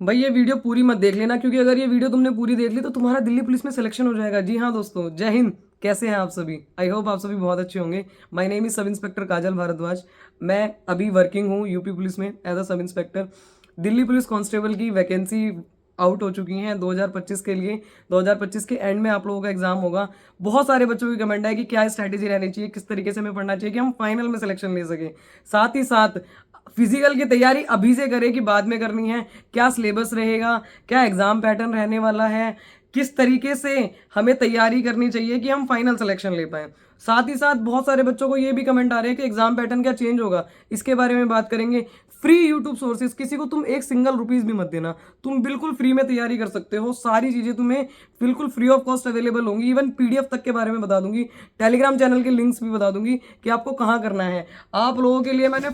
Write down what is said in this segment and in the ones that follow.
भाई ये वीडियो पूरी मत देख लेना, क्योंकि अगर ये वीडियो तुमने पूरी देख ली तो तुम्हारा दिल्ली पुलिस में सिलेक्शन हो जाएगा। जी हाँ दोस्तों, जय हिंद। कैसे हैं आप सभी? आई होप आप सभी बहुत अच्छे होंगे। My name is sub inspector Kajal Bhardwaj. मैं अभी वर्किंग हूँ यूपी पुलिस में as a sub inspector. Delhi police constable की वैकेंसी आउट हो चुकी हैं 2025 के लिए। 2025 के एंड में आप लोगों का एग्जाम होगा। बहुत सारे बच्चों की कमेंट है कि क्या स्ट्रैटेजी रहनी चाहिए, किस तरीके से हमें पढ़ना चाहिए कि हम फाइनल में सिलेक्शन ले सके। साथ ही साथ फिजिकल की तैयारी अभी से करें कि बाद में करनी है, क्या सिलेबस रहेगा, क्या एग्जाम पैटर्न रहने वाला है, किस तरीके से हमें तैयारी करनी चाहिए कि हम फाइनल सिलेक्शन ले पाए। साथ ही साथ बहुत सारे बच्चों को ये भी कमेंट आ रहे हैं कि एग्जाम पैटर्न क्या चेंज होगा, इसके बारे में बात करेंगे। फ्री यूट्यूब सोर्सेज, किसी को तुम एक सिंगल रुपीज भी मत देना, तुम बिल्कुल फ्री में तैयारी कर सकते हो। सारी चीजें तुम्हें बिल्कुल फ्री ऑफ कॉस्ट अवेलेबल होंगी। इवन पीडीएफ तक के बारे में बता दूंगी, टेलीग्राम चैनल के लिंक्स भी बता दूंगी कि आपको कहाँ करना है। आप लोगों के लिए मैंने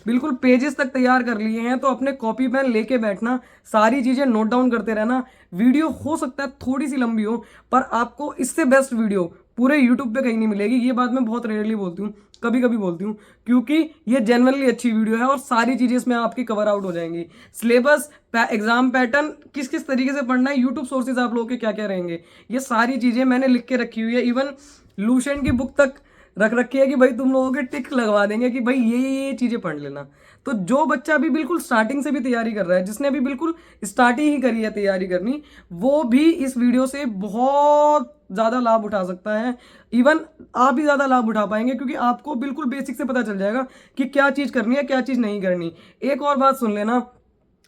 बिल्कुल पेजेस तक तैयार कर लिए हैं, तो अपने कॉपी पेन लेके बैठना, सारी चीजें नोट डाउन करते रहना। वीडियो हो सकता है थोड़ी सी लंबी हो, पर आपको इससे बेस्ट वीडियो पूरे यूट्यूब पे कहीं नहीं मिलेगी। ये बात मैं बहुत रेयरली बोलती हूँ, कभी कभी बोलती हूँ, क्योंकि ये जेन्युइनली अच्छी वीडियो है और सारी चीजें इसमें आपकी कवर आउट हो जाएंगी। सिलेबस, एग्जाम पैटर्न, किस किस तरीके से पढ़ना है, यूट्यूब सोर्सेज आप लोगों के क्या क्या रहेंगे, ये सारी चीजें मैंने लिख के रखी हुई है। इवन लूसेंट की बुक तक रख रखी है कि भाई तुम लोगों के टिक लगवा देंगे कि भाई ये चीजें पढ़ लेना। तो जो बच्चा अभी बिल्कुल स्टार्टिंग से भी तैयारी कर रहा है, जिसने अभी बिल्कुल स्टार्टिंग ही करी है तैयारी करनी, वो भी इस वीडियो से बहुत ज्यादा लाभ उठा सकता है। इवन आप भी ज्यादा लाभ उठा पाएंगे, क्योंकि आपको बिल्कुल बेसिक से पता चल जाएगा कि क्या चीज करनी है, क्या चीज नहीं करनी। एक और बात सुन लेना,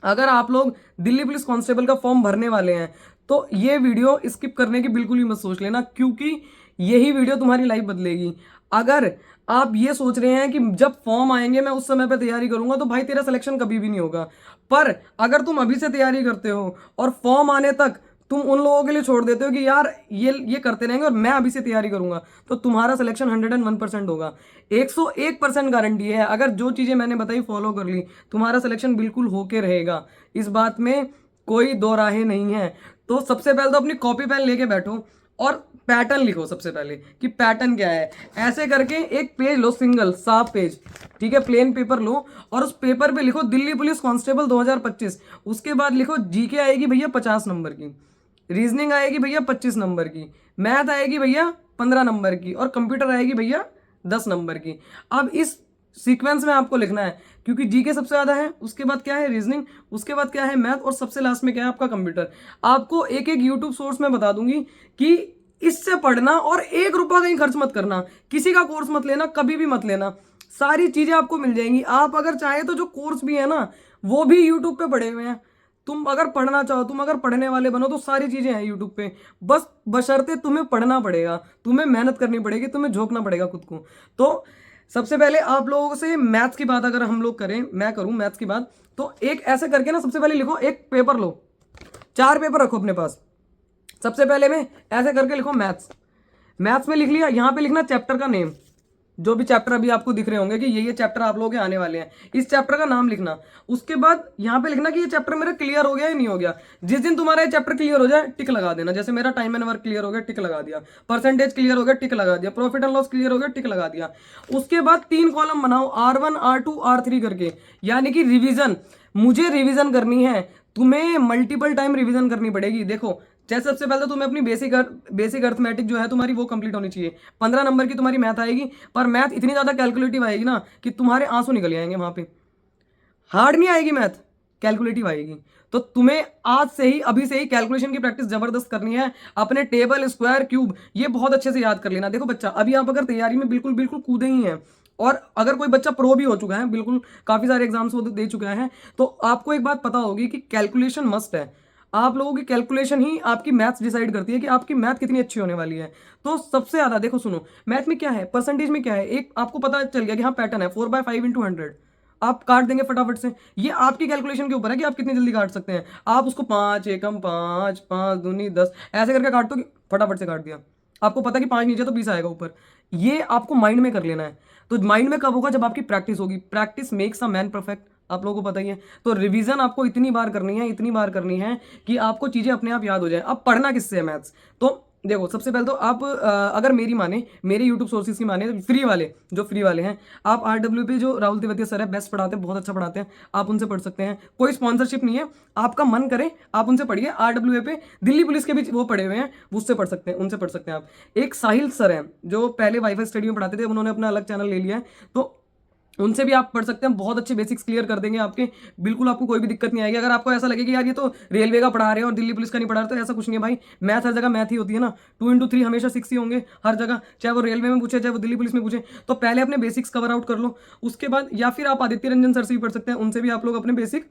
अगर आप लोग दिल्ली पुलिस कांस्टेबल का फॉर्म भरने वाले हैं तो ये वीडियो स्किप करने की बिल्कुल भी मत सोच लेना, क्योंकि यही वीडियो तुम्हारी लाइफ बदलेगी। अगर आप ये सोच रहे हैं कि जब फॉर्म आएंगे मैं उस समय पे तैयारी करूंगा, तो भाई तेरा सिलेक्शन कभी भी नहीं होगा। पर अगर तुम अभी से तैयारी करते हो और फॉर्म आने तक तुम उन लोगों के लिए छोड़ देते हो कि यार ये करते रहेंगे और मैं अभी से तैयारी करूंगा, तो तुम्हारा सिलेक्शन 101% होगा। 101% गारंटी है। अगर जो चीजें मैंने बताई फॉलो कर ली, तुम्हारा सिलेक्शन बिल्कुल होके रहेगा। इस बात में कोई दो राहें नहीं है। तो सबसे पहले तो अपनी कॉपी पेन लेके बैठो और पैटर्न लिखो सबसे पहले कि पैटर्न क्या है। ऐसे करके एक पेज लो, सिंगल साफ पेज, ठीक है, प्लेन पेपर लो, और उस पेपर पे लिखो दिल्ली पुलिस कांस्टेबल 2025। उसके बाद लिखो जीके आएगी भैया 50 नंबर की, रीजनिंग आएगी भैया 25 नंबर की, मैथ आएगी भैया 15 नंबर की, और कंप्यूटर आएगी भैया 10 नंबर की। अब इस सीक्वेंस में आपको लिखना है, क्योंकि जीके सबसे ज्यादा है, उसके बाद क्या है रीजनिंग, उसके बाद क्या है मैथ, और सबसे लास्ट में क्या है आपका कंप्यूटर। आपको एक एक यूट्यूब सोर्स में बता दूंगी कि इससे पढ़ना, और 1 रुपया कहीं खर्च मत करना, किसी का कोर्स मत लेना, कभी भी मत लेना। सारी चीजें आपको मिल जाएंगी। आप अगर चाहे तो जो कोर्स भी है ना, वो भी यूट्यूब पे पड़े हुए हैं। तुम अगर पढ़ना चाहो, तुम अगर पढ़ने वाले बनो, तो सारी चीजें हैं यूट्यूब पे। बस बशर्ते तुम्हें पढ़ना पड़ेगा, तुम्हें मेहनत करनी पड़ेगी, तुम्हें झोंकना पड़ेगा खुद को। तो सबसे पहले आप लोगों से मैथ्स की बात अगर हम लोग करें, मैं करूं मैथ्स की बात, तो एक ऐसे करके ना, सबसे पहले लिखो, एक पेपर लो, 4 पेपर रखो अपने पास। सबसे पहले में ऐसे करके लिखो मैथ्स। मैथ्स में लिख लिया, यहां पे लिखना चैप्टर का नेम, जो भी चैप्टर अभी आपको दिख रहे होंगे कि ये चैप्टर आप लोगों के आने वाले हैं, इस चैप्टर का नाम लिखना। उसके बाद यहाँ पे लिखना कि ये चैप्टर मेरा क्लियर हो गया या नहीं हो गया। जिस दिन तुम्हारा ये चैप्टर क्लियर हो जाए, टिक लगा देना। जैसे मेरा टाइम एंड वर्क क्लियर हो गया, टिक लगा दिया। परसेंटेज क्लियर हो गया, टिक लगा दिया। प्रॉफिट एंड लॉस क्लियर हो गया, टिक लगा दिया। उसके बाद 3 कॉलम बनाओ, R1 R2 R3 करके, यानी कि रिविजन। मुझे रिविजन करनी है, तुम्हें मल्टीपल टाइम रिविजन करनी पड़ेगी। देखो, जैसे सबसे पहले तो तुम्हें अपनी बेसिक अर्थमेटिक जो है तुम्हारी, वो कंप्लीट होनी चाहिए। 15 नंबर की तुम्हारी मैथ आएगी, पर मैथ इतनी ज्यादा कैलकुलेटिव आएगी ना कि तुम्हारे आंसू निकल जाएंगे वहां पे। हार्ड नहीं आएगी मैथ, कैलकुलेटिव आएगी। तो तुम्हें आज से ही, अभी से ही कैलकुलेशन की प्रैक्टिस जबरदस्त करनी है। अपने टेबल, स्क्वायर, क्यूब, ये बहुत अच्छे से याद कर लेना। देखो बच्चा, अभी आप अगर तैयारी में बिल्कुल बिल्कुल कूदे ही हैं, और अगर कोई बच्चा प्रो भी हो चुका है, बिल्कुल काफी सारे एग्जाम्स वो दे चुका है, तो आपको एक बात पता होगी कि कैलकुलेशन मस्ट है। आप लोगों की कैलकुलेशन ही आपकी मैथ्स डिसाइड करती है कि आपकी मैथ कितनी अच्छी होने वाली है। तो सबसे ज्यादा देखो, सुनो, मैथ में क्या है, परसेंटेज में क्या है, एक आपको पता चल गया कि हाँ पैटर्न है 4/5 × 100। आप काट देंगे फटाफट से। ये आपकी कैलकुलेशन के ऊपर है कि आप कितनी जल्दी काट सकते हैं। आप उसको 5 एकम 5, 5 दूनी 10 ऐसे करके काट दो, फटाफट से काट दिया। आपको पता है कि 5 नीचे तो 20 आएगा ऊपर। ये आपको माइंड में कर लेना है। तो माइंड में कब होगा, जब आपकी प्रैक्टिस होगी। Practice makes a man perfect, आप लोगों को पता ही है। तो रिवीजन आपको इतनी बार करनी है, इतनी बार करनी है कि आपको चीजें अपने आप याद हो जाए। अब पढ़ना किससे है मैथ्स, तो देखो सबसे पहले तो आप अगर मेरी माने, मेरे यूट्यूब सोर्सेज की माने, फ्री वाले जो फ्री वाले हैं, आप आरडब्ल्यू पे जो राहुल तेवतिया सर है बेस्ट पढ़ाते हैं, बहुत अच्छा पढ़ाते हैं, आप उनसे पढ़ सकते हैं। कोई स्पॉन्सरशिप नहीं है, आपका मन करे आप उनसे पढ़िए। आरडब्ल्यू पे दिल्ली पुलिस के भी वो पढ़े हुए हैं, उससे पढ़ सकते हैं, उनसे पढ़ सकते हैं आप। एक साहिल सर हैं जो पहले वाईफाई स्टडी में पढ़ाते थे, उन्होंने अपना अलग चैनल ले लिया है, तो उनसे भी आप पढ़ सकते हैं, बहुत अच्छे बेसिक्स क्लियर कर देंगे आपके, बिल्कुल आपको कोई भी दिक्कत नहीं आएगी। अगर आपको ऐसा लगे कि यार ये तो रेलवे का पढ़ा रहे हैं और दिल्ली पुलिस का नहीं पढ़ा रहे, तो ऐसा कुछ नहीं है भाई, मैथ हर जगह मैथ ही होती है ना, 2 into 3 हमेशा 6 ही होंगे हर जगह, चाहे वो रेलवे में पूछे चाहे वो दिल्ली पुलिस में पूछे। तो पहले अपने बेसिक्स कवर आउट कर लो, उसके बाद या फिर आप आदित्य रंजन सर से भी पढ़ सकते हैं, उनसे भी आप लोग अपने बेसिक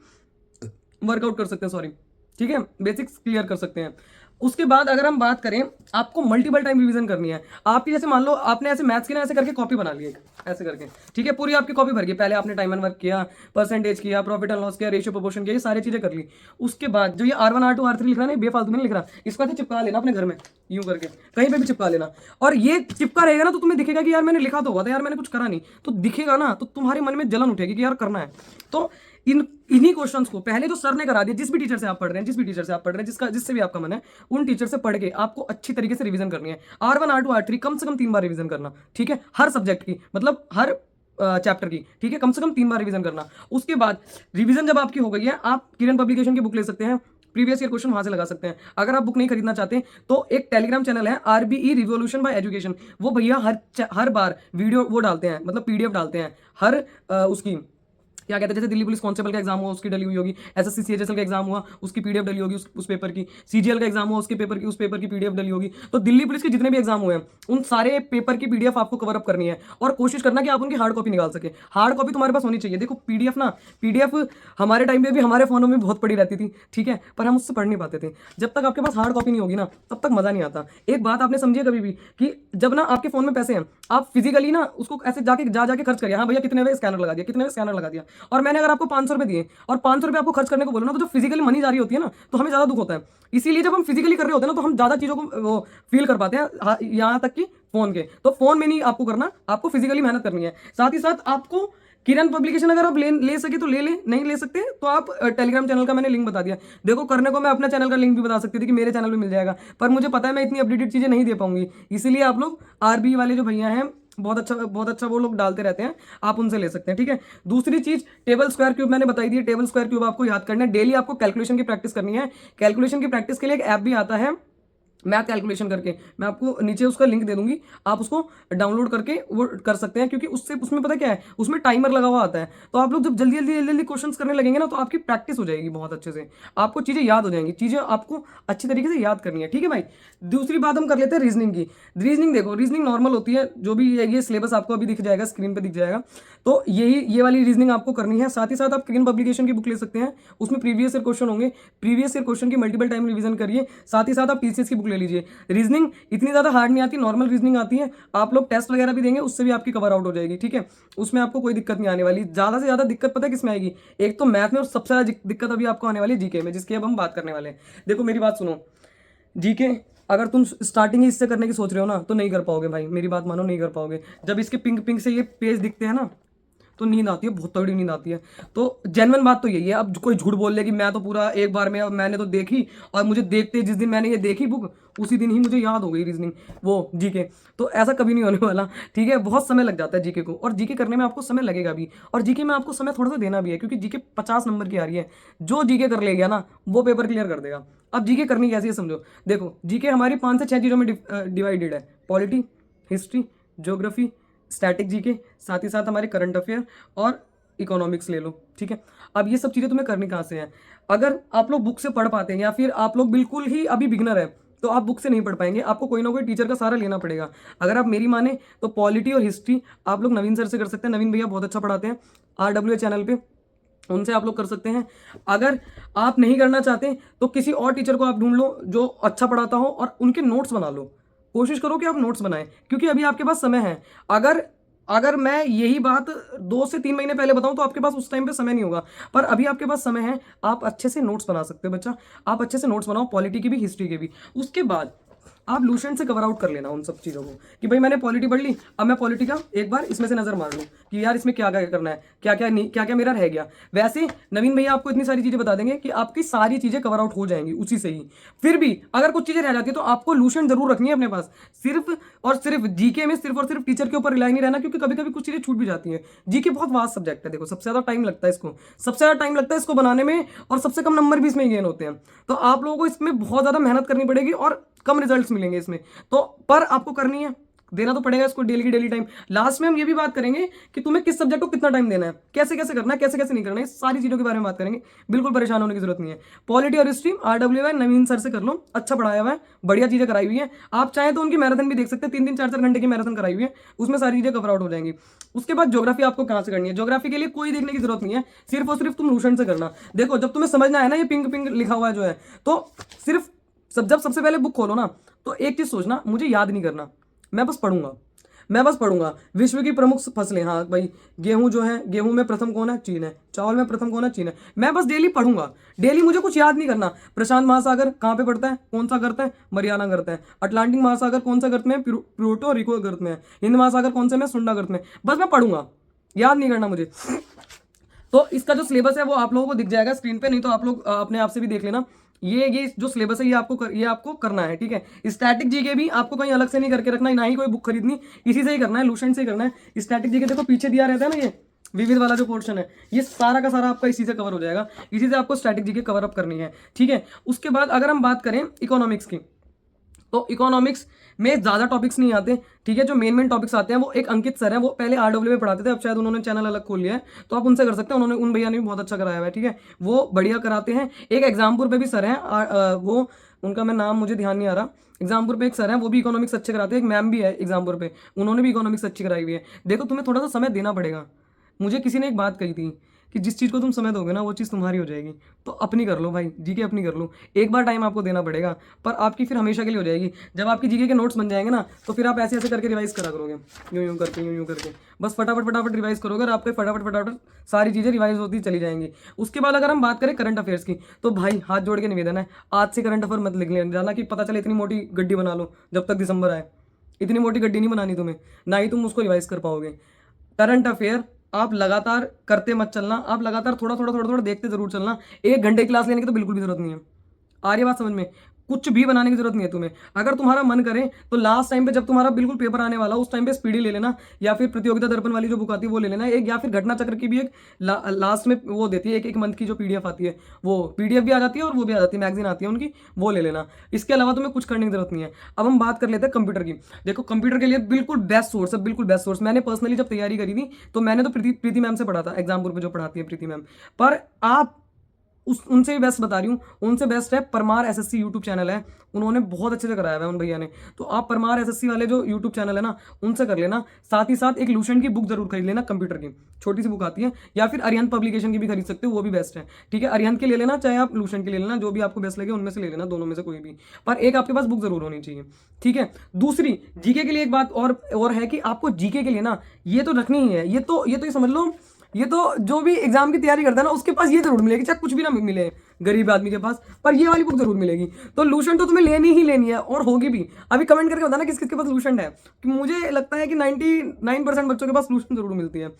वर्कआउट कर सकते हैं, सॉरी, ठीक है, बेसिक्स क्लियर कर सकते हैं। उसके बाद अगर हम बात करें, आपको मल्टीपल टाइम रिवीजन करनी है। आपकी जैसे मान लो आपने ऐसे मैथ्स की ना ऐसे करके कॉपी बना ली एक, ऐसे करके, ठीक है, पूरी आपकी कॉपी भर गई, पहले आपने टाइम एंड वर्क किया, परसेंटेज किया, प्रॉफिट एंड लॉस किया, रेशियो प्रोपोर्शन किया, ये सारी चीजें कर ली। उसके बाद जो ये R1 R2 R3 लिख रहा है ना, बेफालतू में नहीं लिख रहा, इसको ऐसे चिपका लेना अपने घर में, यूं करके कहीं पे भी चिपका लेना, और ये चिपका रहेगा ना तो तुम्हें दिखेगा कि यार मैंने लिखा तो हुआ था, यार मैंने कुछ करा नहीं, तो दिखेगा ना तो तुम्हारे मन में जलन उठेगी कि यार करना है। तो इन्हीं क्वेश्चंस को पहले जो सर ने करा दिया, जिस भी टीचर से आप पढ़ रहे हैं, जिस भी टीचर से आप पढ़ रहे हैं, जिससे भी आपका मन है, उन टीचर से पढ़ के आपको अच्छी तरीके से रिवीजन करनी है। R1 R2 R3 कम से कम 3 बार रिवीजन करना, ठीक है, हर सब्जेक्ट की, मतलब हर चैप्टर की, ठीक है, कम से कम 3 बार रिवीजन करना। उसके बाद रिवीजन जब आपकी हो गई है, आप किरण पब्लिकेशन की बुक ले सकते हैं, प्रीवियस ईयर क्वेश्चन वहां से लगा सकते हैं। अगर आप बुक नहीं खरीदना चाहते तो एक टेलीग्राम चैनल है RBE रिवॉल्यूशन बाय एजुकेशन, वो भैया हर बार वीडियो वो डालते हैं, मतलब PDF डालते हैं, हर उसकी क्या कहते हैं, जैसे दिल्ली पुलिस कांस्टेबल का एग्जाम हुआ उसकी डली हुई होगी, SSC CHSL का एग्जाम हुआ उसकी PDF डली होगी, उस पेपर की, CGL का एग्जाम हुआ उसके पेपर की, उस पेपर की PDF डली होगी। तो दिल्ली पुलिस के जितने भी एग्जाम हुए हैं उन सारे पेपर की PDF आपको कवर अप करनी है, और कोशिश करना कि आप उनकी हार्ड कॉपी निकाल सके। हार्ड कॉपी तुम्हारे पास होनी चाहिए। देखो PDF हमारे टाइम पे भी हमारे फोनों में बहुत पड़ी रहती थी, ठीक है, पर हम उससे पढ़ नहीं पाते थे। जब तक आपके पास हार्ड कॉपी नहीं होगी ना, तब तक मजा नहीं आता। एक बात आपने समझी है कभी भी कि जब ना आपके फोन में पैसे हैं, आप फिजिकली ना उसको ऐसे जाके खर्च करिए, हाँ भैया कितने में स्कैनर लगा दिया, कितने में स्कैनर लगा दिया, और मैंने अगर आपको 500 रुपए दिए और 500 रुपए आपको खर्च करने को बोलो ना, तो जो फिजिकली मनी जा रही होती है ना, तो हमें ज्यादा दुख होता है। इसीलिए जब हम फिजिकली कर रहे होते हैं ना, तो हम ज्यादा चीजों को वो फील कर पाते हैं, यहाँ तक कि फोन के। तो फोन में नहीं आपको करना, आपको फिजिकली मेहनत करनी है। साथ ही साथ आपको किरण पब्लिकेशन अगर आप ले सके तो ले नहीं ले सकते तो आप टेलीग्राम चैनल का मैंने लिंक बता दिया। देखो करने को मैं अपना चैनल का लिंक भी बता सकती थी कि मेरे चैनल पे मिल जाएगा, पर मुझे पता है मैं इतनी अपडेटेड चीजें नहीं दे पाऊंगी, इसीलिए आप लोग RBE वाले जो भैया हैं बहुत अच्छा वो लोग डालते रहते हैं, आप उनसे ले सकते हैं, ठीक है। दूसरी चीज टेबल स्क्वायर क्यूब मैंने बताई दी है, टेबल स्क्वायर क्यूब आपको याद करना है, डेली आपको कैलकुलेशन की प्रैक्टिस करनी है। कैलकुलेशन की प्रैक्टिस के लिए एक ऐप भी आता है मैथ कैलकुलेशन करके, मैं आपको नीचे उसका लिंक दे दूंगी, आप उसको डाउनलोड करके वो कर सकते हैं, क्योंकि उसमें पता क्या है, उसमें टाइमर लगा हुआ आता है। तो आप लोग जब जल्दी क्वेश्चंस करने लगेंगे ना, तो आपकी प्रैक्टिस हो जाएगी बहुत अच्छे से, आपको चीजें याद हो जाएंगी, चीजें आपको अच्छी तरीके से याद करनी है, ठीक है भाई। दूसरी बात हम कर लेते हैं रीजनिंग की। रीजनिंग देखो, रीजनिंग नॉर्मल होती है, जो भी ये सिलेबस आपको अभी दिख जाएगा, स्क्रीन पर दिख जाएगा, तो ये वाली रीजनिंग आपको करनी है। साथ ही साथ आप किरण पब्लिकेशन की बुक ले सकते हैं, उसमें प्रीवियस ईयर क्वेश्चन होंगे, प्रीवियस ईयर क्वेश्चन की मल्टीपल टाइम रिवीजन करिए। साथ ही साथ आप TCS की बुक ले लीजिए। रीजनिंग इतनी ज्यादा हार्ड नहीं आती, नॉर्मल रीजनिंग आती है, आप लोग टेस्ट वगैरह भी देंगे, उससे भी आपकी कवर आउट हो जाएगी, ठीक है, उसमें आपको कोई दिक्कत नहीं आने वाली। ज्यादा से ज्यादा दिक्कत पता है किसमें आएगी, एक तो मैथ में, और सबसे ज्यादा दिक्कत अभी आपको आने वाली है GK में, जिसकी अब हम बात करने वाले हैं। देखो मेरी बात सुनो, GK अगर तुम स्टार्टिंग ही इससे करने की सोच रहे हो ना, तो नहीं कर पाओगे भाई, मेरी बात मानो, नहीं कर पाओगे। जब इसके पिंक से ये पेज दिखते हैं ना, तो नींद आती है, बहुत तगड़ी नींद आती है। तो जेन्युइन बात तो यही है। अब कोई झूठ बोल ले कि मैं तो पूरा एक बार में, मैंने तो देखी, और मुझे देखते जिस दिन मैंने ये देखी बुक, उसी दिन ही मुझे याद हो गई रीजनिंग, वो GK, तो ऐसा कभी नहीं होने वाला, ठीक है। बहुत समय लग जाता है GK को, और GK करने में आपको समय लगेगा भी, और GK में आपको समय थोड़ा सा देना भी है, क्योंकि GK 50 नंबर की आ रही है। जो GK कर ले गया ना, वो पेपर क्लियर कर देगा। अब GK करनी कैसी है समझो, देखो GK हमारी 5 से 6 चीज़ों में डिवाइडेड है, polity, history, geography, static GK, साथ ही साथ हमारे करंट अफेयर और इकोनॉमिक्स ले लो, ठीक है। अब ये सब चीज़ें तुम्हें करनी कहाँ से हैं, अगर आप लोग बुक से पढ़ पाते हैं, या फिर आप लोग बिल्कुल ही अभी बिगनर है, तो आप बुक से नहीं पढ़ पाएंगे, आपको कोई ना कोई टीचर का सहारा लेना पड़ेगा। अगर आप मेरी माने तो पॉलिटी और हिस्ट्री आप लोग नवीन सर से कर सकते हैं, नवीन भैया बहुत अच्छा पढ़ाते हैं RWA चैनल पे, उनसे आप लोग कर सकते हैं। अगर आप नहीं करना चाहते तो किसी और टीचर को आप ढूंढ लो जो अच्छा पढ़ाता हो, और उनके नोट्स बना लो, कोशिश करो कि आप नोट्स बनाएं, क्योंकि अभी आपके पास समय है। अगर मैं यही बात 2 से 3 महीने पहले बताऊं तो आपके पास उस टाइम पे समय नहीं होगा, पर अभी आपके पास समय है, आप अच्छे से नोट्स बना सकते हो बच्चा, आप अच्छे से नोट्स बनाओ, पॉलिटी की भी, हिस्ट्री के भी। उसके बाद आप लूसेंट से कवर आउट कर लेना उन सब चीज़ों को, कि भाई मैंने पॉलिटी पढ़ ली, अब मैं पॉलिटी का एक बार इसमें से नजर मार लूँ, कि यार इसमें क्या क्या करना है, क्या क्या नहीं, क्या क्या मेरा रह गया। वैसे नवीन भैया आपको इतनी सारी चीजें बता देंगे कि आपकी सारी चीजें कवर आउट हो जाएंगी उसी से ही। फिर भी अगर कुछ चीजें रह जाती है तो आपको लूशन जरूर रखनी है अपने पास। सिर्फ और सिर्फ जीके में सिर्फ और सिर्फ टीचर के ऊपर रिलाई नहीं रहना, क्योंकि कभी कभी कुछ चीजें छूट भी जाती है। जीके बहुत वास्ट सब्जेक्ट है, देखो सबसे ज्यादा टाइम लगता है इसको, सबसे ज्यादा टाइम लगता है इसको बनाने में, और सबसे कम नंबर भी इसमें गेन होते हैं। तो आप लोगों को इसमें बहुत ज्यादा मेहनत करनी पड़ेगी और कम रिजल्ट्स मिलेंगे इसमें, तो पर आपको करनी है, देना तो पड़ेगा इसको डेली की डेली टाइम। लास्ट में हम ये भी बात करेंगे कि तुम्हें किस सब्जेक्ट को कितना टाइम देना है, कैसे कैसे करना है, कैसे कैसे नहीं करना है, सारी चीजों के बारे में बात करेंगे। बिल्कुल परेशान होने की जरूरत नहीं है। पॉलिटी और हिस्ट्री RWI नवीन सर से कर लो, अच्छा पढ़ाया हुआ है, बढ़िया चीजें कराई हुई है। आप चाहें तो उनकी मैराथन भी देख सकते हैं, 3-3 4-4 घंटे की मैराथन कराई हुई है, उसमें सारी चीजें कवर आउट हो जाएंगी। उसके बाद ज्योग्राफी आपको कहां से करनी है, ज्योग्राफी के लिए कोई देखने की जरूरत नहीं है, सिर्फ और सिर्फ तुम लूशन से करना। देखो जब तुम्हें समझना है ना, ये पिंक पिंक लिखा हुआ है जो है, तो सिर्फ जब सबसे पहले बुक खोलो ना, तो एक चीज सोचना, मुझे याद नहीं करना, मैं बस पढ़ूंगा, मैं बस पढ़ूंगा। विश्व की प्रमुख फसलें, हाँ भाई, गेहूं जो है, गेहूं में प्रथम कौन है, चीन है। चावल में प्रथम कौन है, चीन है। मैं बस डेली पढ़ूंगा, डेली मुझे कुछ याद नहीं करना। प्रशांत महासागर कहाँ पे पड़ता है, कौन सा गर्त है, मरियाना गर्त है। अटलांटिक महासागर कौन सा गर्त में है, प्यूर्टो रिको गर्त में है। हिंद महासागर कौन से में, सुंडा गर्त में। बस मैं पढ़ूंगा, याद नहीं करना मुझे। तो इसका जो सिलेबस है वो आप लोगों को दिख जाएगा स्क्रीन पे, नहीं तो आप लोग अपने आप से भी देख लेना। ये जो सिलेबस है ये आपको करना है, ठीक है। स्टैटिक जीके भी आपको कहीं अलग से नहीं करके रखना है, ना ही कोई बुक खरीदनी, इसी से ही करना है, लूशन से ही करना है। स्टैटिक जीके देखो पीछे दिया रहता है ना, ये विविध वाला जो पोर्शन है, ये सारा का सारा आपका इसी से कवर हो जाएगा, इसी से आपको स्टैटिक जीके कवर अप करनी है, ठीक है। उसके बाद अगर हम बात करें इकोनॉमिक्स की, तो इकोनॉमिक्स में ज़्यादा टॉपिक्स नहीं आते, ठीक है। जो मेन टॉपिक्स आते हैं वो एक अंकित सर हैं, वो पहले RW में पढ़ाते थे, अब शायद उन्होंने चैनल अलग खोल लिया है, तो आप उनसे कर सकते हैं। उन्होंने, उन भैया ने भी बहुत अच्छा कराया हुआ है, ठीक है, वो बढ़िया कराते हैं। एक एग्जामपुर पे भी सर हैं, वो उनका मैं नाम मुझे ध्यान नहीं आ रहा। एग्जामपुर पे एक सर है, वो भी इकोनॉमिक्स अच्छे कराते हैं। एक मैम भी है एग्जामपुर पे, उन्होंने भी इकोनॉमिक्स अच्छी कराई हुई है। देखो तुम्हें थोड़ा सा समय देना पड़ेगा। मुझे किसी ने एक बात कही थी कि जिस चीज़ को तुम समय दोगे ना वो चीज़ तुम्हारी हो जाएगी, तो अपनी कर लो भाई, जीके अपनी कर लो। एक बार टाइम आपको देना पड़ेगा, पर आपकी फिर हमेशा के लिए हो जाएगी। जब आपकी जीके के नोट्स बन जाएंगे ना, तो फिर आप ऐसे ऐसे करके रिवाइज करा करोगे, यूं यूं करके, यूं यूं करके, बस फटाफट फटाफट रिवाइज करोगे और आपके फटाफट फटाफट सारी चीज़ें रिवाइज होती चली जाएंगी। उसके बाद अगर हम बात करें करंट अफेयर्स की, तो भाई हाथ जोड़ के निवेदन है, आज से करंट अफेयर मत लिख लेना जाना कि पता चले इतनी मोटी गड्डी बना लो जब तक दिसंबर आए। इतनी मोटी गड्डी नहीं बनानी तुम्हें, ना ही तुम उसको रिवाइज कर पाओगे। करंट अफेयर आप लगातार करते मत चलना, आप लगातार थोड़ा थोड़ा थोड़ा थोड़ा देखते जरूर चलना। 1 घंटे क्लास लेने की तो बिल्कुल भी जरूरत नहीं है। आ रही बात समझ में? कुछ भी बनाने की जरूरत नहीं है तुम्हें। अगर तुम्हारा मन करे तो लास्ट टाइम पे जब तुम्हारा बिल्कुल पेपर आने वाला उस टाइम पे स्पीडी ले लेना, या फिर प्रतियोगिता दर्पण वाली जो बुक आती है वो ले लेना एक, या फिर घटना चक्र की भी एक लास्ट में वो देती है, एक मंथ की जो PDF आती है, वो PDF भी आ जाती है और वो भी आ जाती है, मैगजीन आती है उनकी, वो ले लेना। इसके अलावा तुम्हें कुछ करने की जरूरत नहीं है। अब हम बात कर लेते हैं कंप्यूटर की। देखो कंप्यूटर के लिए बिल्कुल बेस्ट सोर्स है, बिल्कुल बेस्ट सोर्स। मैंने पर्सनली जब तैयारी करी थी तो मैंने तो प्रीति मैम से पढ़ा था, एग्जामपुर पे जो पढ़ाती है प्रीति मैम। पर आप उनसे भी बेस्ट बता रही हूँ, उनसे बेस्ट है परमार SSC यूट्यूब चैनल है, उन्होंने बहुत अच्छे से कराया हुआ है उन भैया ने। तो आप परमार SSC वाले जो यूट्यूब चैनल है ना, उनसे कर लेना। साथ ही साथ एक लूशन की बुक जरूर खरीद लेना, कंप्यूटर की छोटी सी बुक आती है, या फिर अरिहंत पब्लिकेशन की भी खरीद सकते हो, वो भी बेस्ट है, ठीक है। अरिहंत के ले लेना, चाहे आप लूशन के ले लेना, जो भी आपको बेस्ट लगे उनमें से ले लेना, दोनों में से कोई भी, पर एक आपके पास बुक जरूर होनी चाहिए, ठीक है। दूसरी जीके के लिए एक बात और है कि आपको जीके के लिए ना ये तो रखनी ही है, ये तो ये समझ लो, ये तो जो भी एग्जाम की तैयारी करता है ना उसके पास ये जरूर मिलेगी, चाहे कुछ भी ना मिले गरीब आदमी के पास, पर ये वाली बुक जरूर मिलेगी। तो लूशन तो तुम्हें लेनी ही लेनी है, और होगी भी। अभी कमेंट करके बताना किस किसके पास लूशन है, कि मुझे लगता है कि 99% बच्चों के पास लूशन जरूर मिलती है।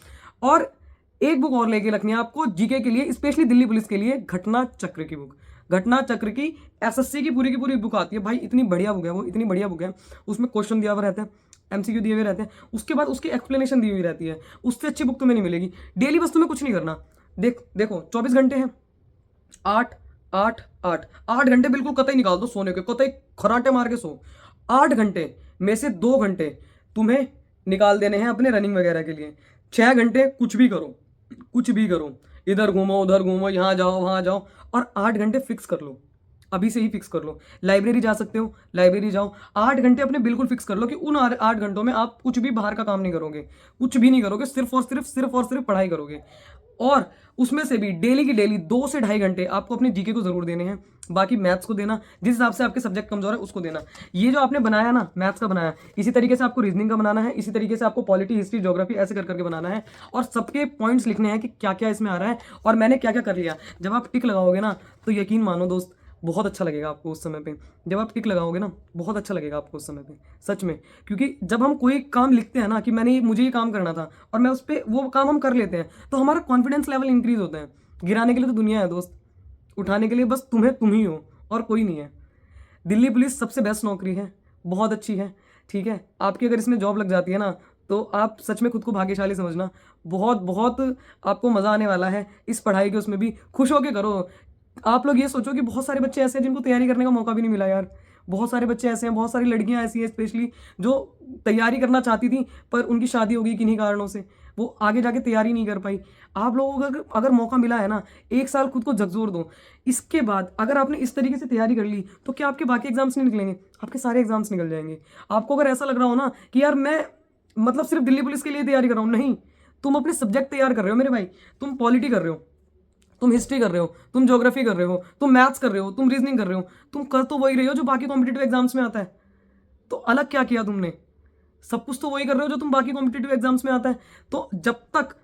और एक बुक और लेके रखनी है आपको जीके के लिए, स्पेशली दिल्ली पुलिस के लिए, घटना चक्र की बुक। घटना चक्र की SSC की पूरी बुक आती है भाई, इतनी बढ़िया बुक है वो, इतनी बढ़िया बुक है। उसमें क्वेश्चन दिया हुआ रहता है, MCQ दिए हुए रहते हैं, उसके बाद उसकी एक्सप्लेनेशन दी हुई रहती है। उससे अच्छी बुक तुम्हें नहीं मिलेगी। डेली बस तुम्हें कुछ नहीं करना, देखो 24 घंटे हैं, 8 घंटे बिल्कुल कतई निकाल दो सोने के, कतई खराटे मार के सो। 8 घंटे में से 2 घंटे तुम्हें निकाल देने हैं अपने रनिंग वगैरह के लिए। 6 घंटे कुछ भी करो, कुछ भी करो, इधर घूमो उधर घूमो, यहाँ जाओ वहाँ जाओ, और 8 घंटे फिक्स कर लो, अभी से ही फिक्स कर लो। लाइब्रेरी जा सकते हो, लाइब्रेरी जाओ। 8 घंटे अपने बिल्कुल फिक्स कर लो कि उन 8 घंटों में आप कुछ भी बाहर का काम नहीं करोगे, कुछ भी नहीं करोगे, सिर्फ और सिर्फ पढ़ाई करोगे। और उसमें से भी डेली की डेली 2 से 2.5 घंटे आपको अपने जीके को जरूर देने हैं। बाकी मैथ्स को देना, जिस हिसाब से आपके सब्जेक्ट कमजोर है उसको देना। ये जो आपने बनाया ना मैथ्स का बनाया, इसी तरीके से आपको रीजनिंग का बनाना है, इसी तरीके से आपको पॉलिटी, हिस्ट्री, ज्योग्राफी ऐसे कर करके बनाना है, और सबके पॉइंट्स लिखने हैं कि क्या क्या इसमें आ रहा है और मैंने क्या क्या कर लिया। जब आप टिक लगाओगे ना, तो यकीन मानो दोस्त, बहुत अच्छा लगेगा आपको उस समय पे। जब आप टिक लगाओगे ना, बहुत अच्छा लगेगा आपको उस समय पे, सच में। क्योंकि जब हम कोई काम लिखते हैं ना कि मुझे ये काम करना था और मैं उस पर वो काम हम कर लेते हैं, तो हमारा कॉन्फिडेंस लेवल इंक्रीज होता है। गिराने के लिए तो दुनिया है दोस्त, उठाने के लिए बस तुम ही हो और कोई नहीं है। दिल्ली पुलिस सबसे बेस्ट नौकरी है, बहुत अच्छी है, ठीक है। आपकी अगर इसमें जॉब लग जाती है ना, तो आप सच में खुद को भाग्यशाली समझना। बहुत बहुत आपको मज़ा आने वाला है इस पढ़ाई के, उसमें भी खुश होके करो। आप लोग ये सोचो कि बहुत सारे बच्चे ऐसे हैं जिनको तैयारी करने का मौका भी नहीं मिला यार। बहुत सारे बच्चे ऐसे हैं, बहुत सारी लड़कियां ऐसी हैं स्पेशली, जो तैयारी करना चाहती थी पर उनकी शादी हो गई किन्हीं कारणों से, वो आगे जाके तैयारी नहीं कर पाई। आप लोगों को अगर मौका मिला है ना, 1 साल खुद को झकझोर दो। इसके बाद अगर आपने इस तरीके से तैयारी कर ली, तो क्या आपके बाकी एग्जाम्स नहीं निकलेंगे? आपके सारे एग्जाम्स निकल जाएंगे। आपको अगर ऐसा लग रहा हो ना कि यार मैं मतलब सिर्फ दिल्ली पुलिस के लिए तैयारी कर रहा हूँ, नहीं, तुम अपने सब्जेक्ट तैयार कर रहे हो मेरे भाई। तुम पॉलिटी कर रहे हो, तुम हिस्ट्री कर रहे हो, तुम ज्योग्राफी कर रहे हो, तुम मैथ्स कर रहे हो, तुम रीजनिंग कर रहे हो, तुम कर तो वही रहे हो जो बाकी कॉम्पिटेटिव एग्जाम्स में आता है। तो अलग क्या किया तुमने? सब कुछ तो वही कर रहे हो जो तुम बाकी कॉम्पिटेटिव एग्जाम्स में आता है। तो जब तक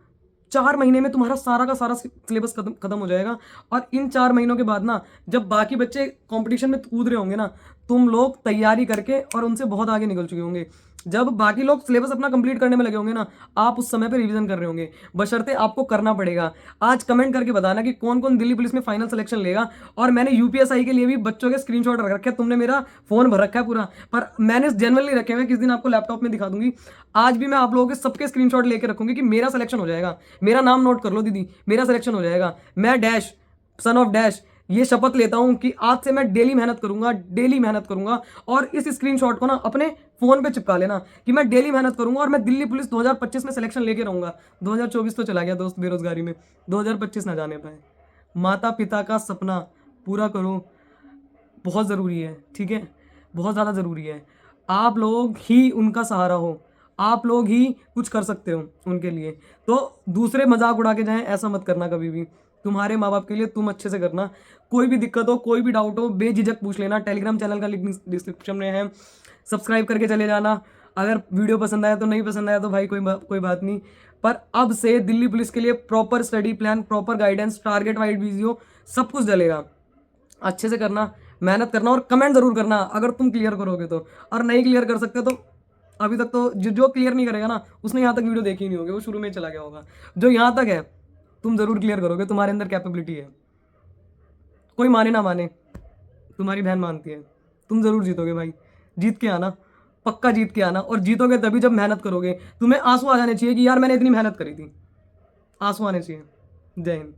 4 महीने में तुम्हारा सारा का सारा सिलेबस खत्म हो जाएगा, और इन 4 महीनों के बाद ना, जब बाकी बच्चे कंपटीशन में कूद रहे होंगे ना, तुम लोग तैयारी करके और उनसे बहुत आगे निकल चुके होंगे। जब बाकी लोग सिलेबस अपना कंप्लीट करने में लगे होंगे ना, आप उस समय पे रिवीजन कर रहे होंगे। बशर्ते आपको करना पड़ेगा। आज कमेंट करके बताना कि कौन कौन दिल्ली पुलिस में फाइनल सिलेक्शन लेगा। और मैंने यूपीएसआई के लिए भी बच्चों के स्क्रीनशॉट रख रखे हैं। तुमने मेरा फोन भर रखा है पूरा, पर मैंने जेनरली रखे हुए, किस दिन आपको लैपटॉप में दिखा दूंगी। आज भी मैं आप लोगों के सबके स्क्रीनशॉट लेके रखूंगी कि मेरा सिलेक्शन हो जाएगा। मेरा नाम नोट कर लो दीदी, मेरा सिलेक्शन हो जाएगा। मैं डैश, सन ऑफ डैश, ये शपथ लेता हूं कि आज से मैं डेली मेहनत करूंगा, डेली मेहनत करूंगा। और इस स्क्रीनशॉट को ना अपने फोन पे चिपका लेना कि मैं डेली मेहनत करूंगा और मैं दिल्ली पुलिस 2025 में सिलेक्शन लेके रहूंगा। 2024 तो चला गया दोस्त बेरोजगारी में, 2025 ना जाने पाए। माता पिता का सपना पूरा करो, बहुत ज़रूरी है, ठीक है, बहुत ज़्यादा ज़रूरी है। आप लोग ही उनका सहारा हो, आप लोग ही कुछ कर सकते हो उनके लिए। तो दूसरे मजाक उड़ा के जाएं, ऐसा मत करना कभी भी। तुम्हारे माँ बाप के लिए तुम अच्छे से करना। कोई भी दिक्कत हो, कोई भी डाउट हो, बेझिझक पूछ लेना। टेलीग्राम चैनल का लिंक डिस्क्रिप्शन में है, सब्सक्राइब करके चले जाना। अगर वीडियो पसंद आया तो, नहीं पसंद आया तो भाई कोई बात नहीं। पर अब से दिल्ली पुलिस के लिए proper study plan, proper guidance, target wide video, सब कुछ डलेगा। अच्छे से करना, मेहनत करना, और कमेंट जरूर करना अगर तुम क्लियर करोगे तो। और नहीं क्लियर कर सकते तो अभी तक तो जो क्लियर नहीं करेगा ना, उसने यहाँ तक वीडियो देखी नहीं होगी, वो शुरू में चला गया होगा। जो यहाँ तक है, तुम जरूर क्लियर करोगे, तुम्हारे अंदर कैपेबिलिटी है। कोई माने ना माने, तुम्हारी बहन मानती है, तुम जरूर जीतोगे भाई। जीत के आना, पक्का जीत के आना। और जीतोगे तभी जब मेहनत करोगे। तुम्हें आंसू आ जाने चाहिए कि यार मैंने इतनी मेहनत करी थी, आंसू आने चाहिए। जय हिंद।